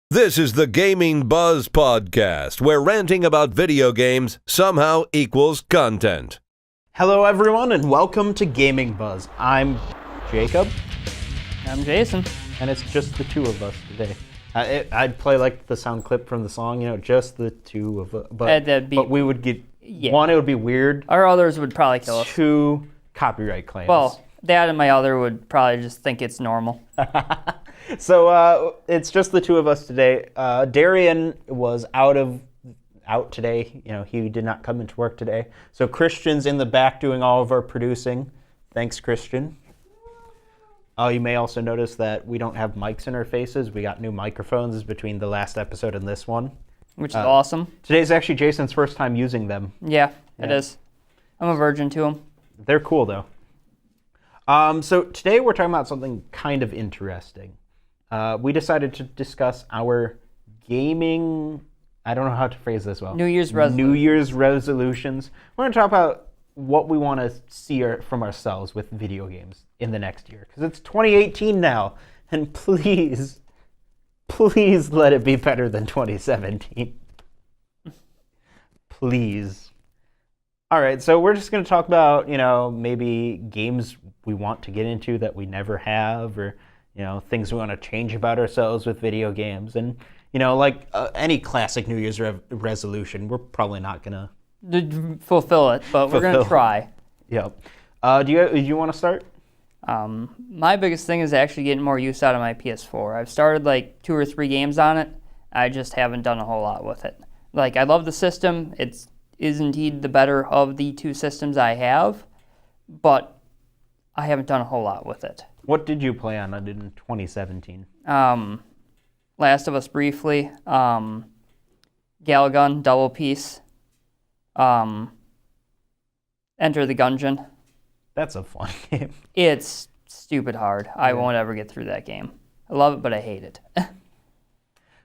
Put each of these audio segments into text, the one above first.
This is the Gaming Buzz Podcast, where ranting about video games somehow equals content. Hello, everyone, and welcome to Gaming Buzz. I'm Jacob. I'm Jason. And it's just the two of us today. I'd play like the sound clip from the song, just the two of us. But we would get, one, it would be weird. Our others would probably kill us. Two, copyright claims. Well, Dad and my other would probably just think it's normal. So it's just the two of us today. Darian was out today. He did not come into work today. So Christian's in the back doing all of our producing. Thanks, Christian. You may also notice that we don't have mics in our faces. We got new microphones between the last episode and this one. Which is awesome. Today's actually Jason's first time using them. Yeah, it is. I'm a virgin to them. They're cool, though. So today we're talking about something kind of interesting. We decided to discuss our gaming, I don't know how to phrase this well. New Year's resolutions. We're going to talk about what we want to see from ourselves with video games in the next year. Because it's 2018 now, and please let it be better than 2017. Please. All right, so we're just going to talk about, maybe games we want to get into that we never have, or things we want to change about ourselves with video games. And, like any classic New Year's resolution, we're probably not going to fulfill it, but we're going to try. Yep. Do you want to start? My biggest thing is actually getting more use out of my PS4. I've started like 2 or 3 games on it. I just haven't done a whole lot with it. Like, I love the system. It is indeed the better of the 2 systems I have, but I haven't done a whole lot with it. What did you play on it in 2017? Last of Us briefly, Galagun, Double Peace, Enter the Gungeon. That's a fun game. It's stupid hard. I won't ever get through that game. I love it, but I hate it.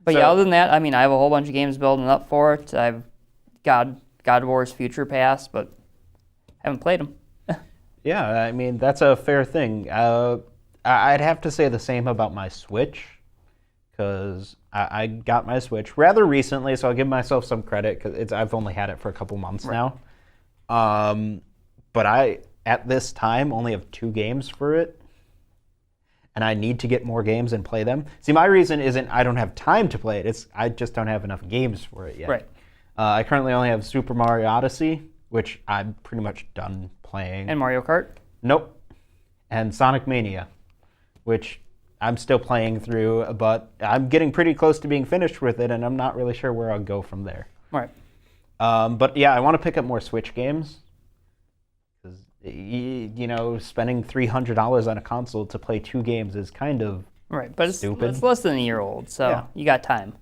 But other than that, I have a whole bunch of games building up for it. I've God of War's Future Pass, but I haven't played them. Yeah, that's a fair thing. I'd have to say the same about my Switch, because I got my Switch rather recently, so I'll give myself some credit, because I've only had it for a couple months now. But I, at this time, only have 2 games for it, and I need to get more games and play them. See, my reason isn't I don't have time to play it, I just don't have enough games for it yet. Right. I currently only have Super Mario Odyssey, which I'm pretty much done playing. And Mario Kart? Nope. And Sonic Mania, which I'm still playing through, but I'm getting pretty close to being finished with it, and I'm not really sure where I'll go from there. Right. But yeah, I want to pick up more Switch games, because, spending $300 on a console to play 2 games is kind of stupid. It's less than a year old, so you got time.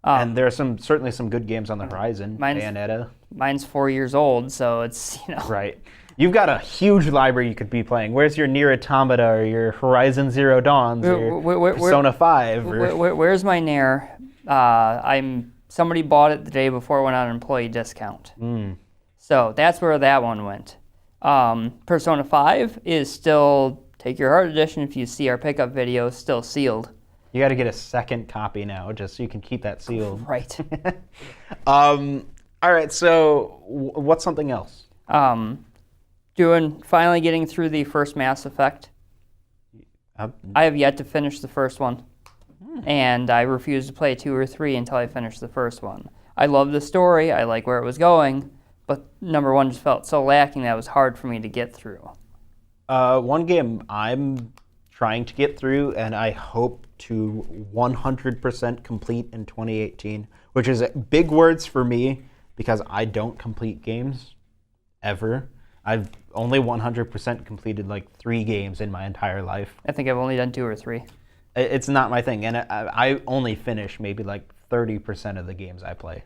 And there are certainly some good games on the horizon. Bayonetta. Mine's 4 years old, so it's, Right. You've got a huge library you could be playing. Where's your Nier Automata or your Horizon Zero Dawns or Persona 5? Where's my Nier? Somebody bought it the day before it went on employee discount. So that's where that one went. Persona 5 is still, take your heart edition if you see our pickup video, still sealed. You got to get a second copy now, just so you can keep that sealed. Right. All right, so what's something else? Finally getting through the first Mass Effect. I have yet to finish the first one, and I refuse to play 2 or 3 until I finish the first one. I love the story, I like where it was going, but number 1 just felt so lacking that it was hard for me to get through. One game I'm trying to get through, and I hope to 100% complete in 2018, which is big words for me, because I don't complete games, ever. I've only 100% completed like 3 games in my entire life. I think I've only done 2 or 3. It's not my thing, and I only finish maybe like 30% of the games I play.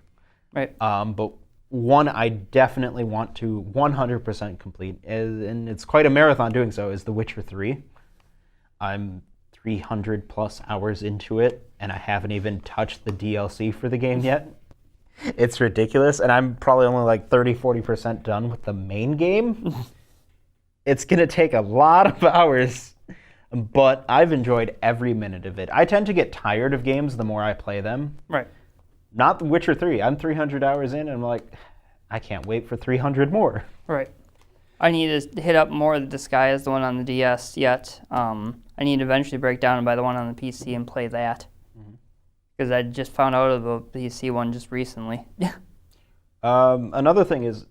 Right. But one I definitely want to 100% complete, and it's quite a marathon doing so, is The Witcher 3. I'm 300 plus hours into it, and I haven't even touched the DLC for the game yet. It's ridiculous, and I'm probably only like 30-40% done with the main game. It's going to take a lot of hours but I've enjoyed every minute of it. I tend to get tired of games the more I play them. Right. Not The Witcher 3. I'm 300 hours in, and I'm like, I can't wait for 300 more. Right. I need to hit up more of the Disguise, the one on the DS yet. I need to eventually break down and buy the one on the PC and play that. Because I just found out of the PC one just recently. Another thing is,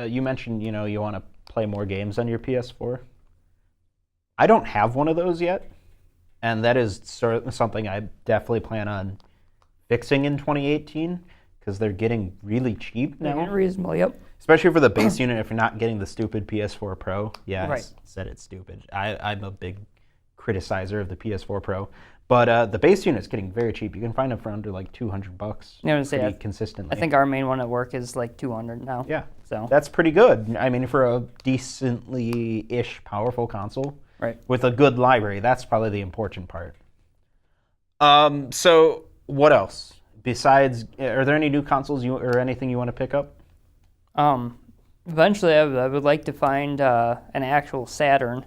you mentioned, you want to play more games on your PS4. I don't have one of those yet, and that is something I definitely plan on fixing in 2018, because they're getting really cheap now. They're reasonable, yep. Especially for the base unit, if you're not getting the stupid PS4 Pro. Yeah, Right. I said it's stupid. I'm a big criticizer of the PS4 Pro. But the base unit's getting very cheap. You can find them for under like $200 Yeah, I was gonna say, consistently. I think our main one at work is like 200 now. Yeah, So that's pretty good. I mean, for a decently-ish powerful console right. with a good library, that's probably the important part. So what else? Besides, are there any new consoles or anything you want to pick up? Eventually, I would like to find an actual Saturn.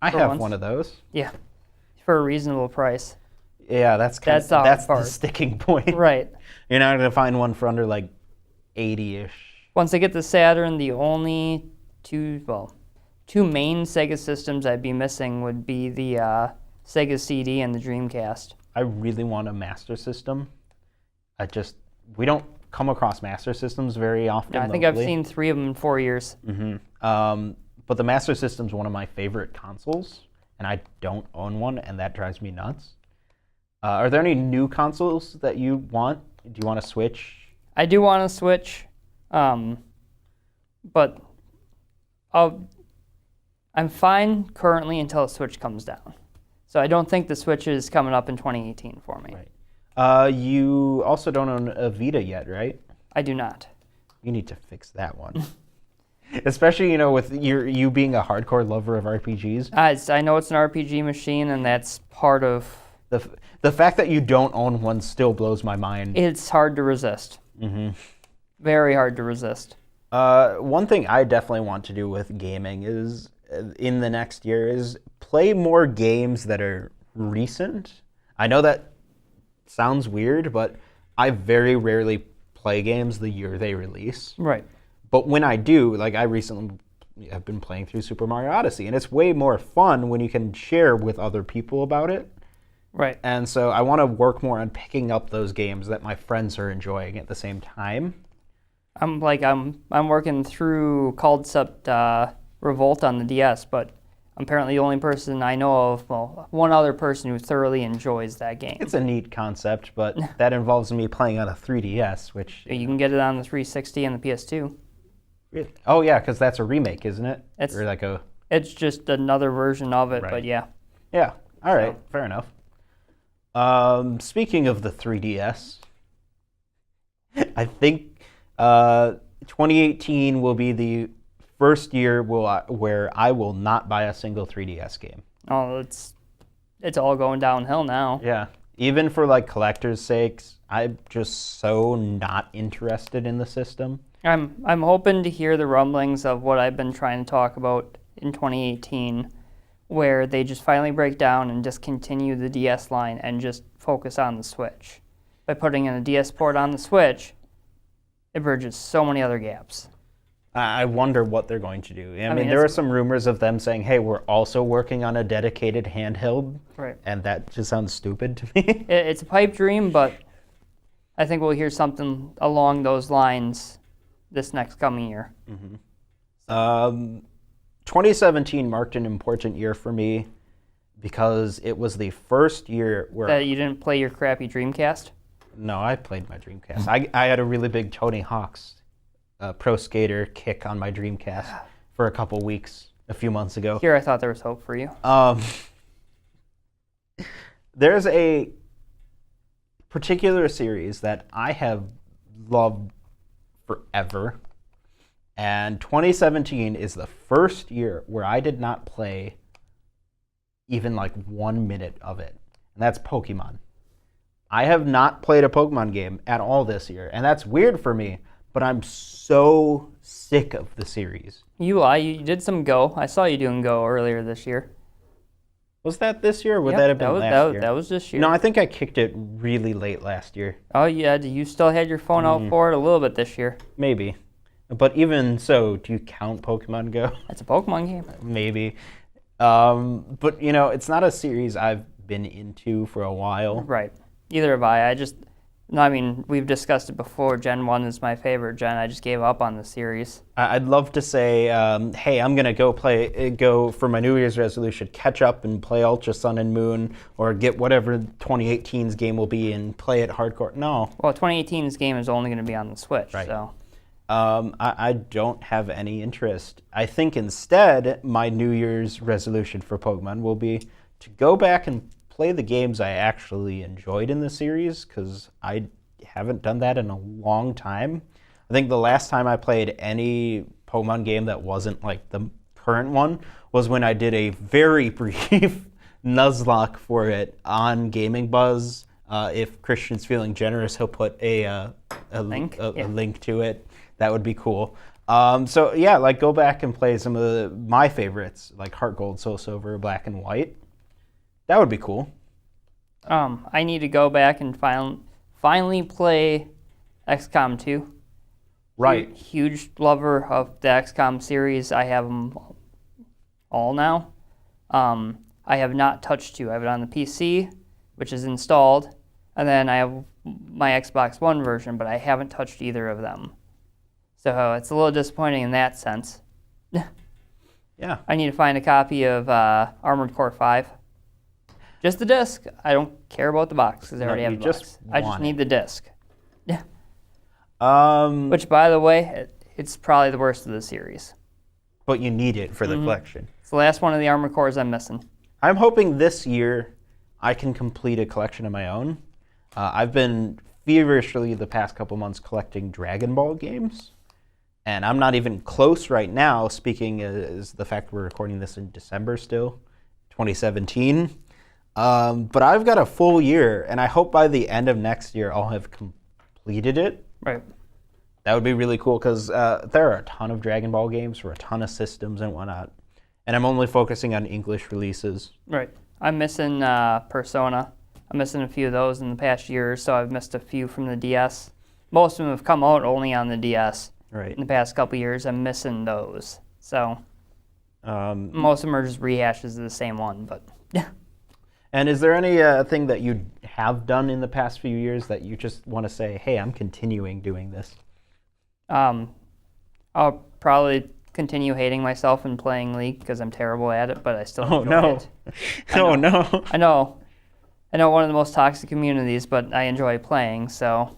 I For have once. one of those. Yeah, for a reasonable price. Yeah, that's That's the hard the part. sticking point. Right. You're not gonna find one for under like 80-ish. Once I get the Saturn, the only two main Sega systems I'd be missing would be the Sega CD and the Dreamcast. I really want a Master System. We don't come across Master Systems very often. I think I've seen 3 of them in 4 years. But the Master System's one of my favorite consoles, and I don't own one, and that drives me nuts. Are there any new consoles that you want? Do you want to Switch? I do want to Switch, but I'm fine currently until the Switch comes down. So I don't think the Switch is coming up in 2018 for me. Right. You also don't own a Vita yet, right? I do not. You need to fix that one. Especially, with you being a hardcore lover of RPGs. I know it's an RPG machine, and that's part of... The fact that you don't own one still blows my mind. It's hard to resist. Very hard to resist. One thing I definitely want to do with gaming is, in the next year, is play more games that are recent. I know that sounds weird, but I very rarely play games the year they release. Right. But when I do, like I recently have been playing through Super Mario Odyssey, and it's way more fun when you can share with other people about it. Right. And so I want to work more on picking up those games that my friends are enjoying at the same time. I'm working through Concept Revolt on the DS, but apparently the only person I know of, one other person who thoroughly enjoys that game. It's a neat concept, but that involves me playing on a 3DS, which... You can get it on the 360 and the PS2. Really? Oh, yeah, because that's a remake, isn't it? It's just another version of it, Right. but yeah. Yeah, all right, fair enough. Speaking of the 3DS, I think 2018 will be the first year where I will not buy a single 3DS game. Oh, it's all going downhill now. Yeah, even for like collectors' sakes, I'm just so not interested in the system. I'm hoping to hear the rumblings of what I've been trying to talk about in 2018, where they just finally break down and discontinue the DS line and just focus on the Switch. By putting in a DS port on the Switch, it bridges so many other gaps. I wonder what they're going to do. I mean, mean, there are some rumors of them saying, hey, we're also working on a dedicated handheld. Right. And that just sounds stupid to me. It's a pipe dream, but I think we'll hear something along those lines this next coming year. 2017 marked an important year for me because it was the first year where... That you didn't play your crappy Dreamcast? No, I played my Dreamcast. I had a really big Tony Hawk's Pro Skater kick on my Dreamcast for a couple weeks a few months ago. Here I thought there was hope for you. There's a particular series that I have loved forever, and 2017 is the first year where I did not play even like 1 minute of it, and that's Pokemon. I have not played a Pokemon game at all this year, and that's weird for me, but I'm so sick of the series. You lie. You did some Go. I saw you doing Go earlier this year. Was that this year, or would Yep, that have been last year? That was this year. No, I think I kicked it really late last year. Oh, yeah. You still had your phone out for it a little bit this year. Maybe. But even so, do you count Pokemon Go? It's a Pokemon game. Maybe. But, it's not a series I've been into for a while. Right. Either have I. We've discussed it before. Gen 1 is my favorite gen. I just gave up on the series. I'd love to say, hey, I'm going to go for my New Year's resolution, catch up and play Ultra Sun and Moon, or get whatever 2018's game will be and play it hardcore. No. Well, 2018's game is only going to be on the Switch, Right. so... I don't have any interest. I think instead, my New Year's resolution for Pokemon will be to go back and play the games I actually enjoyed in the series, because I haven't done that in a long time. I think the last time I played any Pokemon game that wasn't like the current one was when I did a very brief Nuzlocke for it on Gaming Buzz. If Christian's feeling generous, he'll put a link to it. That would be cool. So yeah, go back and play some of my favorites, like Heart Gold, Soul Silver, Black and White. That would be cool. I need to go back and finally play XCOM 2. Right. Huge lover of the XCOM series. I have them all now. I have not touched 2. I have it on the PC, which is installed, and then I have my Xbox One version, but I haven't touched either of them. So it's a little disappointing in that sense. Yeah. I need to find a copy of Armored Core 5. Just the disc. I don't care about the box because I already have the box. I just need the disc. Yeah. Which, by the way, it's probably the worst of the series. But you need it for the collection. It's the last one of the Armored Cores I'm missing. I'm hoping this year I can complete a collection of my own. I've been feverishly the past couple months collecting Dragon Ball games. And I'm not even close right now, speaking as the fact we're recording this in December still, 2017. But I've got a full year, and I hope by the end of next year I'll have completed it. Right. That would be really cool, because there are a ton of Dragon Ball games for a ton of systems and whatnot. And I'm only focusing on English releases. Right. I'm missing Persona. I'm missing a few of those in the past year or so. I've missed a few from the DS. Most of them have come out only on the DS. Right. In the past couple years, I'm missing those. So most of them are just rehashes of the same one, but And is there any thing that you have done in the past few years that you just want to say, hey, I'm continuing doing this? I'll probably continue hating myself and playing League because I'm terrible at it, but I still enjoy it. Oh, no. I know one of the most toxic communities, but I enjoy playing, so...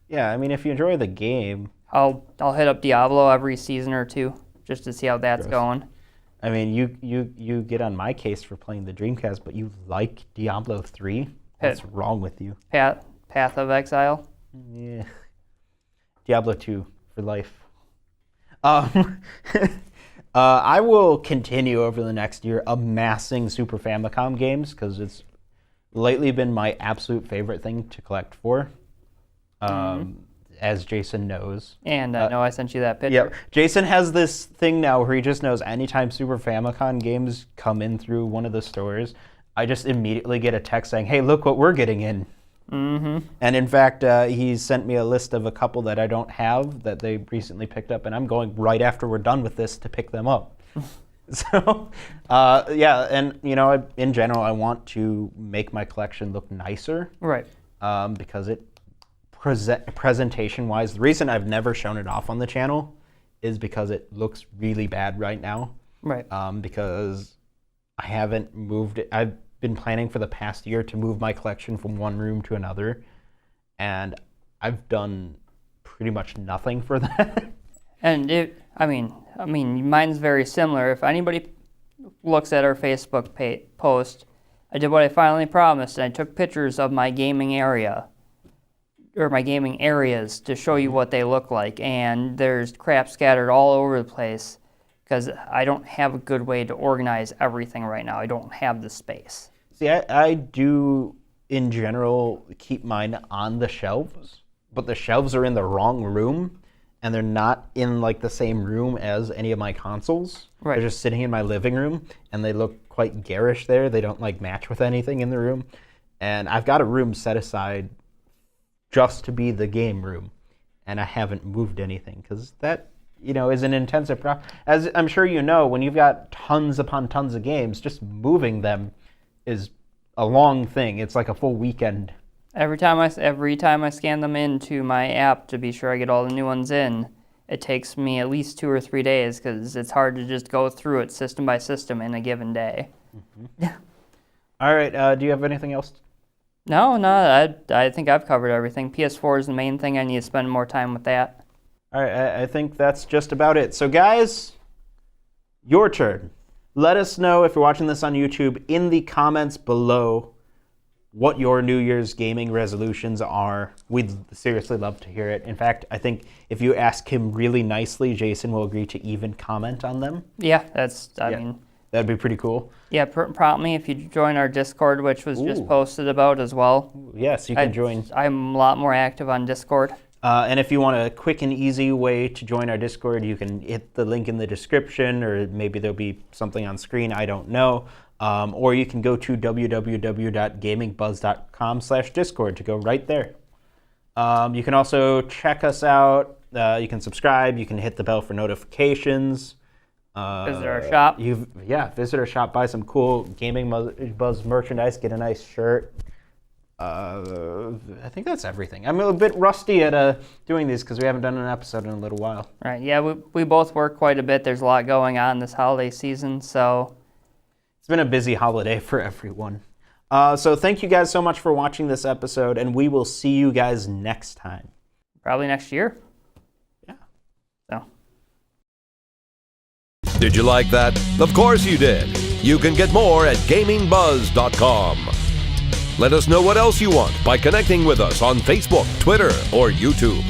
Yeah, I mean, if you enjoy the game... I'll hit up Diablo every season or two just to see how that's going. I mean, you get on my case for playing the Dreamcast, but you like Diablo 3? What's wrong with you? Path of Exile? Yeah. Diablo 2 for life. I will continue over the next year amassing Super Famicom games, because it's lately been my absolute favorite thing to collect for. As Jason knows. And I know I sent you that picture. Yep. Jason has this thing now where he just knows anytime Super Famicom games come in through one of the stores, I just immediately get a text saying, hey, look what we're getting in. Mm-hmm. And in fact, he sent me a list of a couple that I don't have that they recently picked up, and I'm going right after we're done with this to pick them up. So, yeah, and, in general, I want to make my collection look nicer. Right. Because it presentation-wise, the reason I've never shown it off on the channel is because it looks really bad right now. Right. Because I haven't moved it. I've been planning for the past year to move my collection from one room to another, and I've done pretty much nothing for that. And mine's very similar. If anybody looks at our Facebook post, I did what I finally promised, and I took pictures of my gaming area. Or my gaming areas to show you what they look like, and there's crap scattered all over the place because I don't have a good way to organize everything right now. I don't have the space. See, I do, in general, keep mine on the shelves, but the shelves are in the wrong room, and they're not in the same room as any of my consoles. Right. They're just sitting in my living room, and they look quite garish there. They don't like match with anything in the room. And I've got a room set aside just to be the game room. And I haven't moved anything because that, is an intensive process. As I'm sure you know, when you've got tons upon tons of games, just moving them is a long thing. It's like a full weekend. Every time I scan them into my app to be sure I get all the new ones in, it takes me at least 2 or 3 days because it's hard to just go through it system by system in a given day. Mm-hmm. All right. Do you have anything else? No. I think I've covered everything. PS4 is the main thing. I need to spend more time with that. All right. I think that's just about it. So, guys, your turn. Let us know if you're watching this on YouTube in the comments below what your New Year's gaming resolutions are. We'd seriously love to hear it. In fact, I think if you ask him really nicely, Jason will agree to even comment on them. Yeah, I mean... That'd be pretty cool. Yeah, prompt me if you join our Discord, which was just posted about as well. Yes, you can join. I'm a lot more active on Discord. And if you want a quick and easy way to join our Discord, you can hit the link in the description, or maybe there'll be something on screen, I don't know. Or you can go to www.gamingbuzz.com/Discord to go right there. You can also check us out. You can subscribe. You can hit the bell for notifications. Visit our shop. Visit our shop. Buy some cool Gaming Buzz merchandise. Get a nice shirt. I think that's everything. I'm a bit rusty at doing these because we haven't done an episode in a little while. Right. Yeah, we both work quite a bit. There's a lot going on this holiday season, so... It's been a busy holiday for everyone. So thank you guys so much for watching this episode, and we will see you guys next time. Probably next year. Yeah. So. Did you like that? Of course you did. You can get more at GamingBuzz.com. Let us know what else you want by connecting with us on Facebook, Twitter, or YouTube.